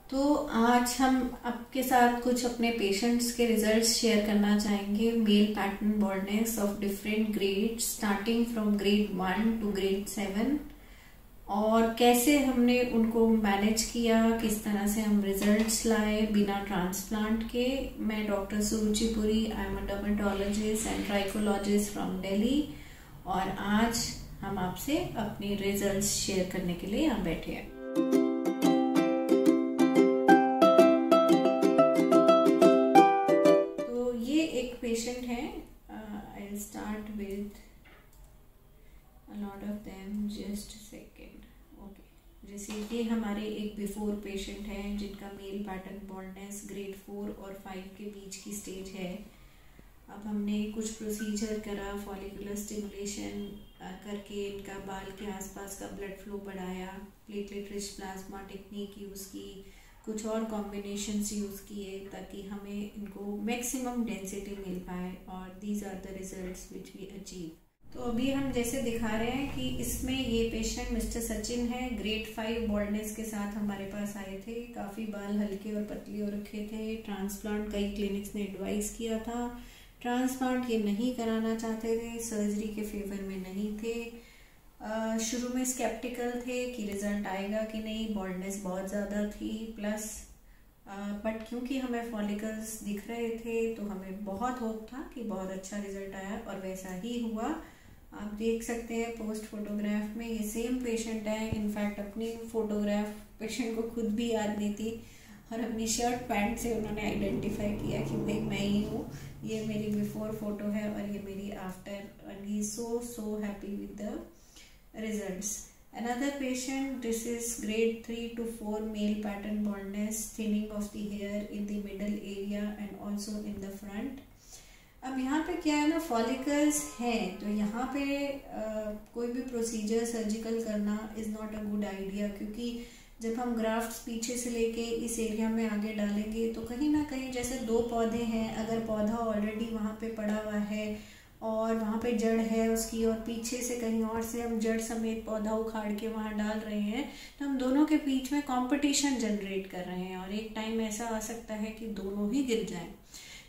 तो आज हम आपके साथ कुछ अपने पेशेंट्स के रिजल्ट्स शेयर करना चाहेंगे। Male pattern baldness of different grade starting from grade 1 to grade 7 और कैसे हमने उनको मैनेज किया, किस तरह से हम रिजल्ट्स लाए बिना ट्रांसप्लांट के। मैं doctor Suruchi Puri, I am a dermatologist and trichologist from Delhi और आज हम आपसे अपने रिजल्ट्स शेयर करने के लिए यहाँ बैठे हैं। पेशेंट है, I'll start with a lot of them, just a second. Okay, जैसे ये हमारे एक बिफोर पेशेंट है जिनका मेल पैटर्न बॉल्डनेस ग्रेड 4 और 5 के बीच की स्टेज है। अब हमने कुछ प्रोसीजर करा, फॉलिकुलर स्टिमुलेशन करके इनका बाल के आसपास का ब्लड फ्लो बढ़ाया, platelet rich plasma technique use की, कुछ और कॉम्बिनेशंस यूज़ किए ताकि हमें इनको मैक्सिमम डेंसिटी मिल पाए और these are the results which we achieve. तो अभी हम जैसे दिखा रहे हैं कि इसमें ये पेशेंट मिस्टर सचिन है, ग्रेड 5 बॉल्डनेस के साथ हमारे पास आए थे। काफ़ी बाल हल्के और पतले हो रखे थे। ट्रांसप्लांट कई क्लिनिक्स ने एडवाइस किया था, ट्रांसप्लांट ये नहीं कराना चाहते थे, सर्जरी के फेवर में नहीं थे। शुरू में स्केप्टिकल थे कि रिजल्ट आएगा कि नहीं, बॉल्डनेस बहुत ज़्यादा थी प्लस बट क्योंकि हमें फॉलिकल्स दिख रहे थे तो हमें बहुत होप था कि बहुत अच्छा रिजल्ट आया और वैसा ही हुआ। आप देख सकते हैं पोस्ट फोटोग्राफ में ये सेम पेशेंट है। इनफैक्ट अपनी फोटोग्राफ पेशेंट को खुद भी याद नहीं थी और अपनी शर्ट पैंट से उन्होंने आइडेंटिफाई किया कि भाई मैं ही हूँ। ये मेरी बिफोर फोटो है और ये मेरी after and he so happy with the results. Another patient, this is grade 3 to 4 male pattern baldness, thinning of the hair in the middle area and also in the front. अब यहाँ पे क्या है ना, फॉलिकल्स हैं तो यहाँ पे कोई भी प्रोसीजर सर्जिकल करना is not a good idea, क्योंकि जब हम ग्राफ्ट्स पीछे से लेके इस एरिया में आगे डालेंगे तो कहीं ना कहीं जैसे दो पौधे हैं, अगर पौधा ऑलरेडी वहाँ पे पड़ा हुआ है और वहाँ पे जड़ है उसकी और पीछे से कहीं और से हम जड़ समेत पौधा उखाड़ के वहाँ डाल रहे हैं तो हम दोनों के बीच में कंपटीशन जनरेट कर रहे हैं और एक टाइम ऐसा आ सकता है कि दोनों ही गिर जाएं।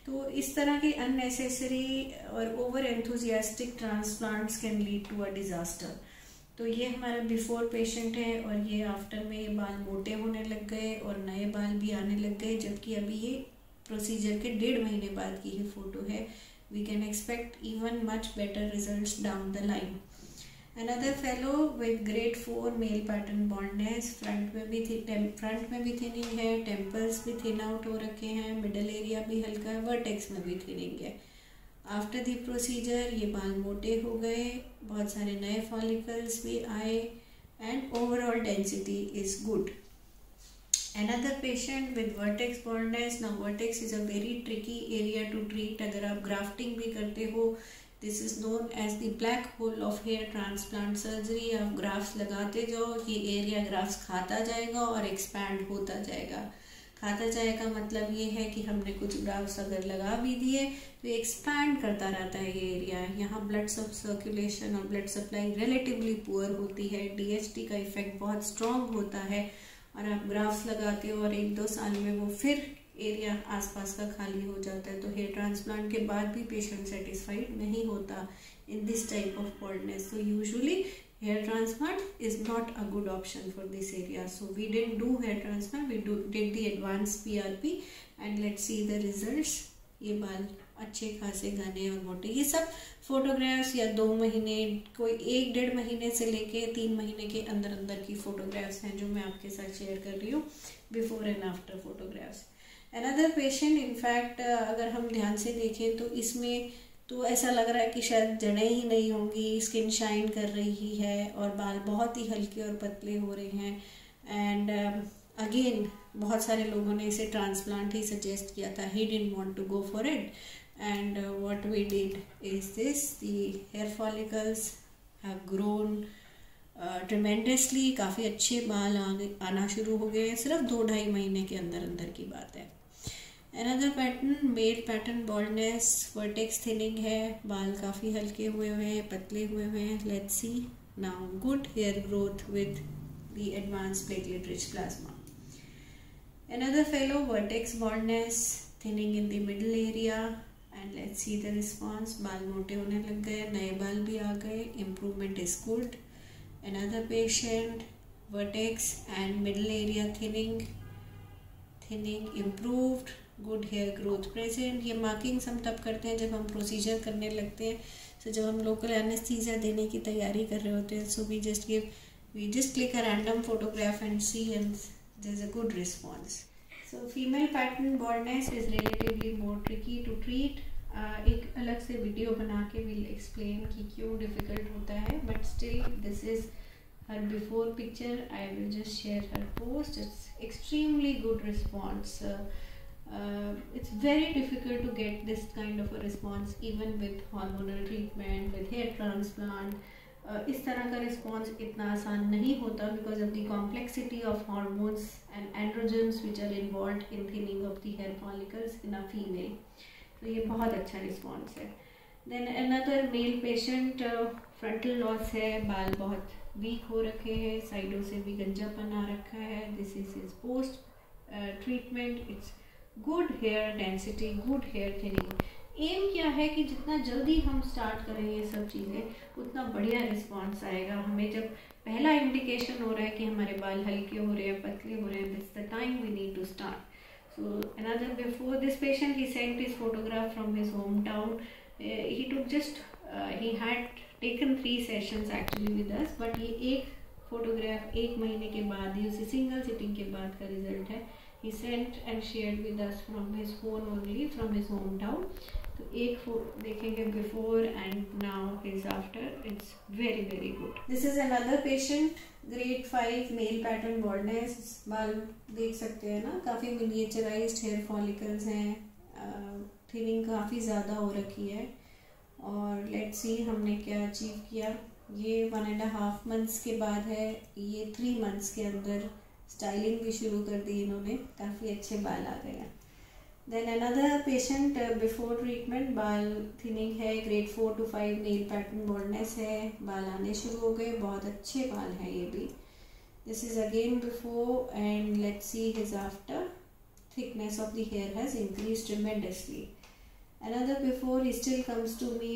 तो इस तरह के अननेसेसरी और over enthusiastic transplants can lead to a disaster. तो ये हमारा बिफोर पेशेंट है और ये आफ्टर में ये बाल मोटे होने लग गए और नए बाल भी आने लग गए, जबकि अभी ये प्रोसीजर के 1.5 महीने बाद की ही फोटो है। We can expect even much better results down the line. Another fellow with grade 4 male pattern baldness, front में भी थिनिंग है, टेम्पल्स भी थिन आउट हो रखे हैं, मिडल एरिया भी हल्का है, वर्टेक्स में भी थिनिंग है। आफ्टर द प्रोसीजर ये बाल मोटे हो गए, बहुत सारे नए फॉलिकल्स भी आए and overall density is good. Another patient with vertex baldness. Now vertex is a very tricky area to treat. अगर आप grafting भी करते हो, this is known as the black hole of hair transplant surgery. आप grafts लगाते जाओ, ये area grafts खाता जाएगा और expand होता जाएगा। खाता जाएगा मतलब ये है कि हमने कुछ grafts अगर लगा भी दिए तो expand करता रहता है ये area। यहाँ blood circulation और blood supply relatively poor होती है, DHT का effect बहुत strong होता है और आप ग्राफ्स लगाते हो और 1-2 साल में वो फिर एरिया आसपास का खाली हो जाता है। तो हेयर ट्रांसप्लांट के बाद भी पेशेंट सेटिस्फाइड नहीं होता in this type of baldness. तो usually hair transplant is not a good option for this area. So we didn't do hair transplant, we did the advance PRP and let's see the results. ये बाल अच्छे खासे घने और मोटे, ये सब फोटोग्राफ्स या 2 महीने, कोई 1-1.5 महीने से लेके 3 महीने के अंदर अंदर की फोटोग्राफ्स हैं जो मैं आपके साथ शेयर कर रही हूँ, before and after photographs. Another patient, in fact अगर हम ध्यान से देखें तो इसमें तो ऐसा लग रहा है कि शायद जड़ें ही नहीं होंगी, स्किन शाइन कर रही है और बाल बहुत ही हल्के और पतले हो रहे हैं। एंड अगेन बहुत सारे लोगों ने इसे ट्रांसप्लांट ही सजेस्ट किया था, he didn't want to go for it and what we did is this, the hair follicles have grown tremendously, काफ़ी अच्छे बाल आना शुरू हो गए, सिर्फ 2-2.5 महीने के अंदर अंदर की बात है। Another pattern, male pattern baldness, vertex thinning है, बाल काफ़ी हल्के हुए हैं, पतले हुए हैं। Let's see now, good hair growth with the advanced platelet rich plasma. Another fellow, vertex baldness, thinning in the middle area, and let's see the response. बाल मोटे होने लग गए, नए बाल भी आ गए, improvement is good. Another patient, vertex and middle area thinning improved, good hair growth present. ये markings हम तब करते हैं जब हम procedure करने लगते हैं. So जब हम local anesthesia देने की तैयारी कर रहे होते हैं, so we just click a random photograph and see, and there's a good response. So female pattern baldness is relatively more tricky to treat. एक अलग से वीडियो बना के we'll explain कि क्यों difficult होता है, but still this is her before picture. I will just share her post. It's extremely good response. It's very difficult to get this kind of a response even with hormonal treatment, with hair transplant. इस तरह का response इतना आसान नहीं होता because of the complexity of hormones and androgens which are involved in thinning of the hair follicles in a female. तो ये बहुत अच्छा response है. Then another male patient, frontal loss है, बाल बहुत वीक हो रखे हैं, साइडों से भी गंजापन आ रखा है. This is his post treatment. It's good hair density, good hair thinning. Um क्या है कि जितना जल्दी हम स्टार्ट करें ये सब चीज़ें उतना बढ़िया रिस्पॉन्स आएगा. हमें जब पहला इंडिकेशन हो रहा है कि हमारे बाल हल्के हो रहे हैं, पतले हो रहे हैं, this the time we need to start. So another, before this patient, he sent his photograph from his hometown. He took he had taken 3 sessions actually with us, but ये एक फोटोग्राफ 1 महीने के बाद ही, उसी सिंगल सिटिंग के बाद का result है. He sent and shared with us from his phone only, from his hometown. तो एक देखेंगे before and now his after. It's very very good. This is another patient, grade 5 male pattern baldness. बाल देख सकते हैं ना, काफ़ी miniaturized hair follicles हैं, thinning काफ़ी ज़्यादा हो रखी है. और let's see हमने क्या अचीव किया. ये 1.5 months के बाद है, ये 3 months के अंदर स्टाइलिंग भी शुरू कर दी इन्होंने, काफ़ी अच्छे बाल आ गए हैं. Then another patient before treatment, बाल थिनिंग है, grade 4 to 5 male pattern baldness है, बाल आने शुरू हो गए, बहुत अच्छे बाल हैं ये भी. This is again before and let's see his after. Thickness of the hair has increase tremendously. Another before, he still comes to me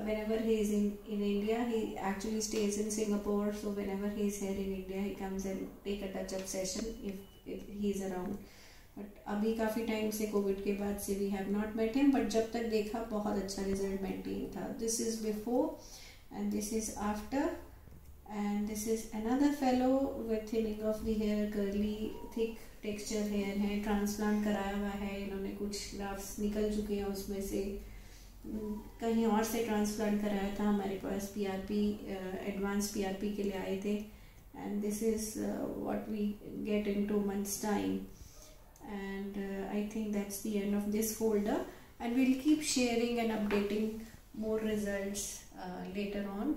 whenever he is in India. He actually stays in Singapore, so whenever he is here in India, he comes and take a touch-up session if he is around. But अभी काफ़ी time से Covid के बाद से we have not met him, but जब तक देखा बहुत अच्छा रिजल्ट मेंटेन था. This is before and this is after, and this is another fellow with thinning of the hair, curly thick texture hair है, ट्रांसप्लांट कराया हुआ है इन्होंने, कुछ ग्राफ्स निकल चुके हैं उसमें से, कहीं और से ट्रांसप्लांट कराया था, हमारे पास पीआरपी एडवांस पीआरपी के लिए आए थे. And this is what we get in 2 months time. And I think that's the end of this folder, and we'll keep sharing and updating more results later on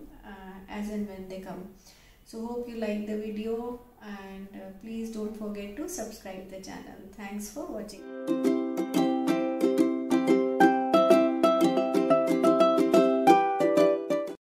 as and when they come. So hope you like the video, and please don't forget to subscribe the channel. Thanks for watching.